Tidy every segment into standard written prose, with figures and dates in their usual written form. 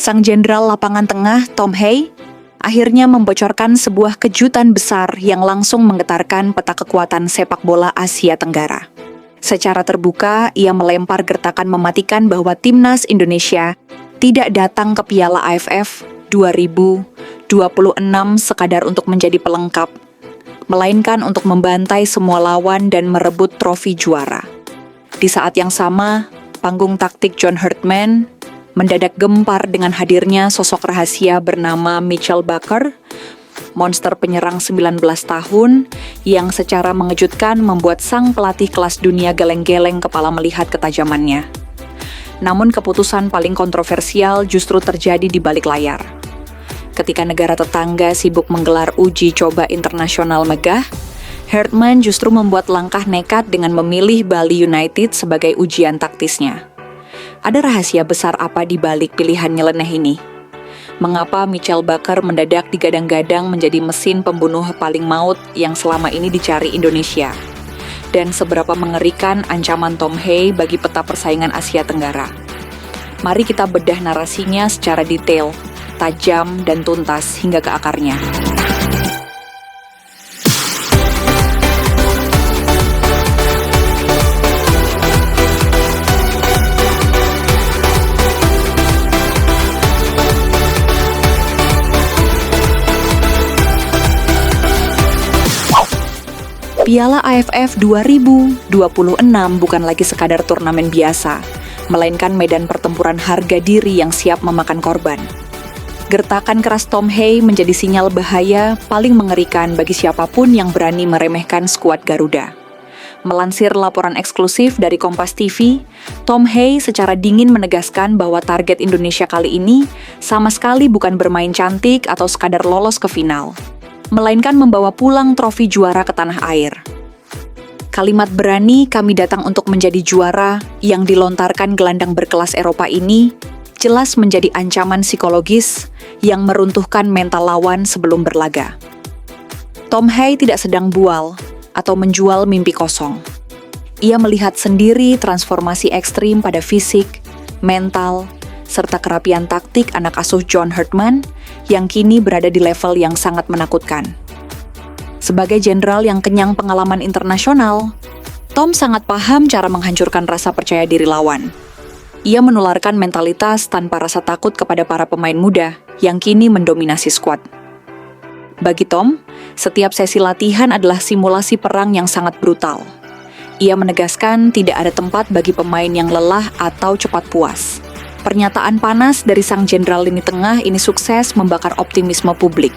Sang jenderal lapangan tengah, Tom Hay, akhirnya membocorkan sebuah kejutan besar yang langsung menggetarkan peta kekuatan sepak bola Asia Tenggara. Secara terbuka, ia melempar gertakan mematikan bahwa timnas Indonesia tidak datang ke Piala AFF 2026 sekadar untuk menjadi pelengkap, melainkan untuk membantai semua lawan dan merebut trofi juara. Di saat yang sama, panggung taktik John Herdman mendadak gempar dengan hadirnya sosok rahasia bernama Mitchell Baker, monster penyerang 19 tahun yang secara mengejutkan membuat sang pelatih kelas dunia geleng-geleng kepala melihat ketajamannya. Namun keputusan paling kontroversial justru terjadi di balik layar. Ketika negara tetangga sibuk menggelar uji coba internasional megah, Herdman justru membuat langkah nekat dengan memilih Bali United sebagai ujian taktisnya. Ada rahasia besar apa di balik pilihan nyeleneh ini? Mengapa Mitchell Baker mendadak digadang-gadang menjadi mesin pembunuh paling maut yang selama ini dicari Indonesia? Dan seberapa mengerikan ancaman Tom Hay bagi peta persaingan Asia Tenggara? Mari kita bedah narasinya secara detail, tajam dan tuntas hingga ke akarnya. Piala AFF 2026 bukan lagi sekadar turnamen biasa, melainkan medan pertempuran harga diri yang siap memakan korban. Gertakan keras Tom Hay menjadi sinyal bahaya paling mengerikan bagi siapapun yang berani meremehkan skuad Garuda. Melansir laporan eksklusif dari Kompas TV, Tom Hay secara dingin menegaskan bahwa target Indonesia kali ini sama sekali bukan bermain cantik atau sekadar lolos ke final, melainkan membawa pulang trofi juara ke tanah air. Kalimat berani kami datang untuk menjadi juara yang dilontarkan gelandang berkelas Eropa ini jelas menjadi ancaman psikologis yang meruntuhkan mental lawan sebelum berlaga. Tom Hay tidak sedang bual atau menjual mimpi kosong. Ia melihat sendiri transformasi ekstrim pada fisik, mental, serta kerapian taktik anak asuh John Herdman yang kini berada di level yang sangat menakutkan. Sebagai jenderal yang kenyang pengalaman internasional, Tom sangat paham cara menghancurkan rasa percaya diri lawan. Ia menularkan mentalitas tanpa rasa takut kepada para pemain muda yang kini mendominasi skuad. Bagi Tom, setiap sesi latihan adalah simulasi perang yang sangat brutal. Ia menegaskan tidak ada tempat bagi pemain yang lelah atau cepat puas. Pernyataan panas dari sang jenderal lini tengah ini sukses membakar optimisme publik,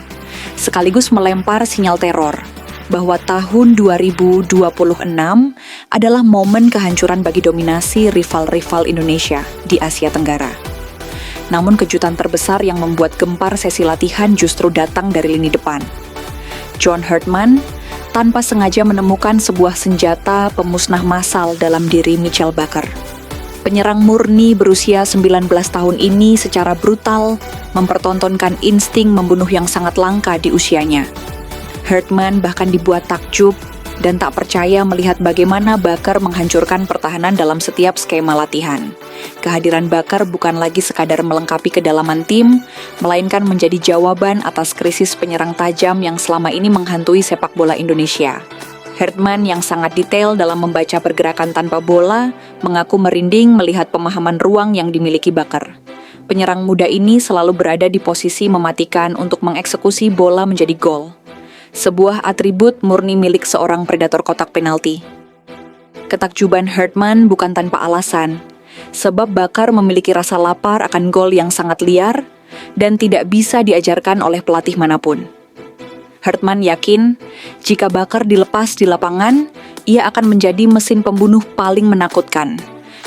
sekaligus melempar sinyal teror bahwa tahun 2026 adalah momen kehancuran bagi dominasi rival-rival Indonesia di Asia Tenggara. Namun kejutan terbesar yang membuat gempar sesi latihan justru datang dari lini depan. John Herdman tanpa sengaja menemukan sebuah senjata pemusnah massal dalam diri Mitchell Baker. Penyerang murni berusia 19 tahun ini secara brutal mempertontonkan insting membunuh yang sangat langka di usianya. Herdman bahkan dibuat takjub dan tak percaya melihat bagaimana Baker menghancurkan pertahanan dalam setiap skema latihan. Kehadiran Baker bukan lagi sekadar melengkapi kedalaman tim, melainkan menjadi jawaban atas krisis penyerang tajam yang selama ini menghantui sepak bola Indonesia. Herdman yang sangat detail dalam membaca pergerakan tanpa bola, mengaku merinding melihat pemahaman ruang yang dimiliki Baker. Penyerang muda ini selalu berada di posisi mematikan untuk mengeksekusi bola menjadi gol. Sebuah atribut murni milik seorang predator kotak penalti. Ketakjuban Herdman bukan tanpa alasan, sebab Baker memiliki rasa lapar akan gol yang sangat liar dan tidak bisa diajarkan oleh pelatih manapun. Herdman yakin, jika Baker dilepas di lapangan, ia akan menjadi mesin pembunuh paling menakutkan,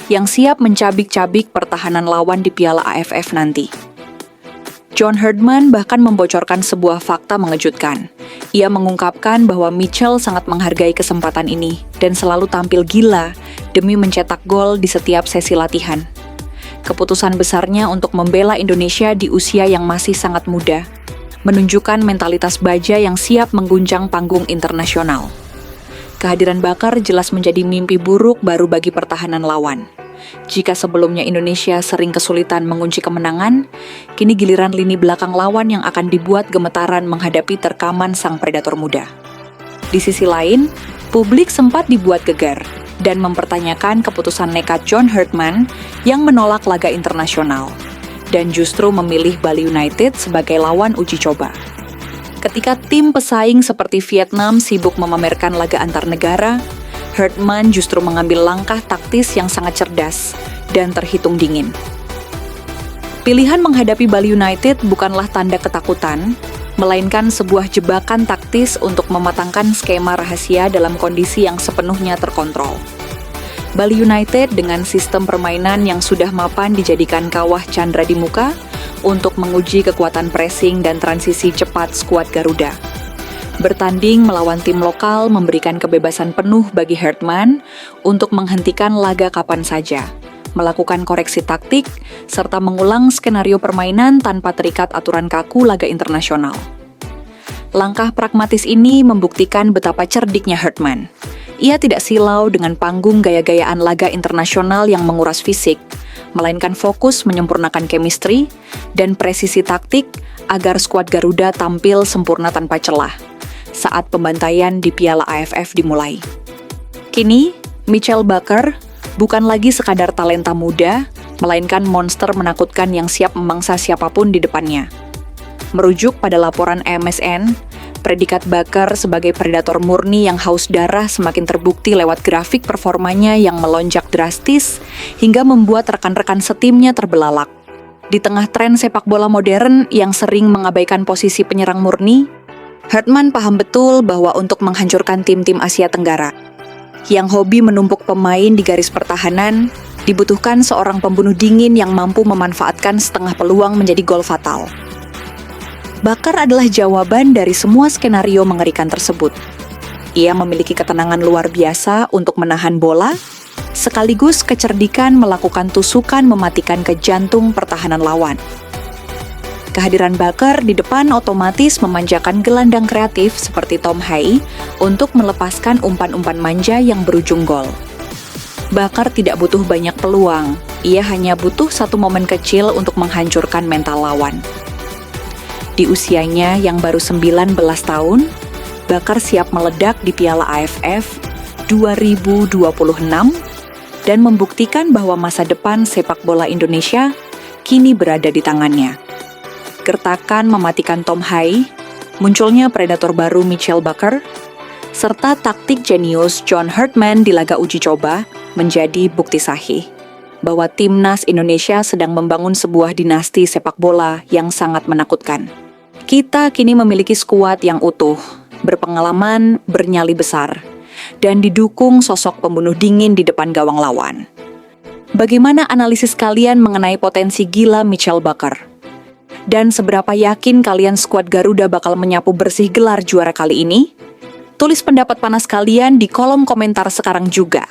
yang siap mencabik-cabik pertahanan lawan di Piala AFF nanti. John Herdman bahkan membocorkan sebuah fakta mengejutkan. Ia mengungkapkan bahwa Mitchell sangat menghargai kesempatan ini dan selalu tampil gila demi mencetak gol di setiap sesi latihan. Keputusan besarnya untuk membela Indonesia di usia yang masih sangat muda menunjukkan mentalitas baja yang siap mengguncang panggung internasional. Kehadiran Baker jelas menjadi mimpi buruk baru bagi pertahanan lawan. Jika sebelumnya Indonesia sering kesulitan mengunci kemenangan, kini giliran lini belakang lawan yang akan dibuat gemetaran menghadapi terkaman sang predator muda. Di sisi lain, publik sempat dibuat gegar dan mempertanyakan keputusan nekat John Herdman yang menolak laga internasional dan justru memilih Bali United sebagai lawan uji coba. Ketika tim pesaing seperti Vietnam sibuk memamerkan laga antar negara, Herdman justru mengambil langkah taktis yang sangat cerdas dan terhitung dingin. Pilihan menghadapi Bali United bukanlah tanda ketakutan, melainkan sebuah jebakan taktis untuk mematangkan skema rahasia dalam kondisi yang sepenuhnya terkontrol. Bali United dengan sistem permainan yang sudah mapan dijadikan kawah Chandra di muka untuk menguji kekuatan pressing dan transisi cepat skuad Garuda. Bertanding melawan tim lokal memberikan kebebasan penuh bagi Herdman untuk menghentikan laga kapan saja, melakukan koreksi taktik, serta mengulang skenario permainan tanpa terikat aturan kaku laga internasional. Langkah pragmatis ini membuktikan betapa cerdiknya Herdman. Ia tidak silau dengan panggung gaya-gayaan laga internasional yang menguras fisik, melainkan fokus menyempurnakan chemistry dan presisi taktik agar skuad Garuda tampil sempurna tanpa celah saat pembantaian di Piala AFF dimulai. Kini, Michel Bakker bukan lagi sekadar talenta muda, melainkan monster menakutkan yang siap memangsa siapapun di depannya. Merujuk pada laporan MSN, predikat Bakker sebagai predator murni yang haus darah semakin terbukti lewat grafik performanya yang melonjak drastis hingga membuat rekan-rekan setimnya terbelalak. Di tengah tren sepak bola modern yang sering mengabaikan posisi penyerang murni, Herdman paham betul bahwa untuk menghancurkan tim-tim Asia Tenggara yang hobi menumpuk pemain di garis pertahanan, dibutuhkan seorang pembunuh dingin yang mampu memanfaatkan setengah peluang menjadi gol fatal. Bakker adalah jawaban dari semua skenario mengerikan tersebut. Ia memiliki ketenangan luar biasa untuk menahan bola, sekaligus kecerdikan melakukan tusukan mematikan ke jantung pertahanan lawan. Kehadiran Bakker di depan otomatis memanjakan gelandang kreatif seperti Tom Hai untuk melepaskan umpan-umpan manja yang berujung gol. Bakker tidak butuh banyak peluang, ia hanya butuh satu momen kecil untuk menghancurkan mental lawan. Di usianya yang baru 19 tahun, Bakker siap meledak di Piala AFF 2026 dan membuktikan bahwa masa depan sepak bola Indonesia kini berada di tangannya. Gertakan mematikan Tom Hai, munculnya predator baru Michel Bakker, serta taktik jenius John Herdman di laga uji coba menjadi bukti sahih bahwa timnas Indonesia sedang membangun sebuah dinasti sepak bola yang sangat menakutkan. Kita kini memiliki skuad yang utuh, berpengalaman, bernyali besar, dan didukung sosok pembunuh dingin di depan gawang lawan. Bagaimana analisis kalian mengenai potensi gila Michel Bakker? Dan seberapa yakin kalian skuad Garuda bakal menyapu bersih gelar juara kali ini? Tulis pendapat panas kalian di kolom komentar sekarang juga.